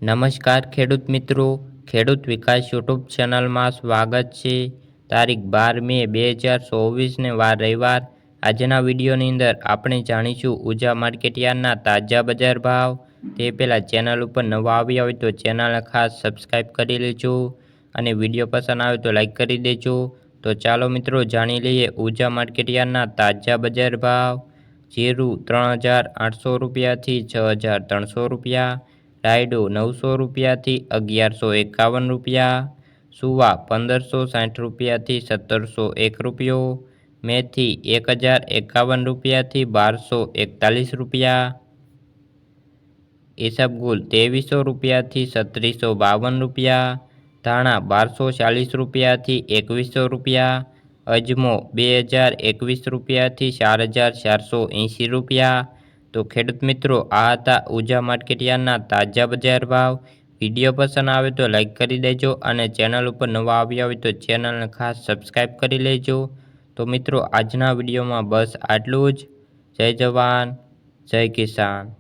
નમસ્કાર ખેડૂત મિત્રો, ખેડૂત વિકાસ યુટ્યુબ ચેનલમાં સ્વાગત છે। તારીખ 12 મે 2024ને વાર રવિવાર। આજના વિડીયોની અંદર આપણે જાણીશું ઊંઝા માર્કેટયાર્ડના તાજા બજાર ભાવ। તે પહેલાં ચેનલ ઉપર નવા આવ્યા હોય તો ચેનલને ખાસ સબસ્ક્રાઈબ કરી લેજો અને વિડીયો પસંદ આવે તો લાઈક કરી દેજો। તો ચાલો મિત્રો જાણી લઈએ ઊંઝા માર્કેટયાર્ડના તાજા બજાર ભાવ। જીરું 3800 રૂપિયાથી 6300 રૂપિયા, રાયડો 900 રૂપિયાથી 1151 રૂપિયા, સુવા 1560 રૂપિયાથી 1701 રૂપિયો, મેથી 1051 રૂપિયાથી 1241 રૂપિયા, ઈસબગુલ 2300 રૂપિયાથી 3652 રૂપિયા, ધાણા 1240 રૂપિયાથી 2100 રૂપિયા, અજમો 2021 રૂપિયાથી 4480 રૂપિયા। તો ખેડૂત મિત્રો, આ હતા ઊંઝા માર્કેટયાર્ડના તાજા બજાર ભાવ। વિડીયો પસંદ આવે તો લાઈક કરી દેજો અને ચેનલ ઉપર નવા આવ્યા હોય તો ચેનલને ખાસ સબસ્ક્રાઈબ કરી લેજો। તો મિત્રો આજના વિડીયોમાં બસ આટલું જ। જય જવાન, જય કિસાન।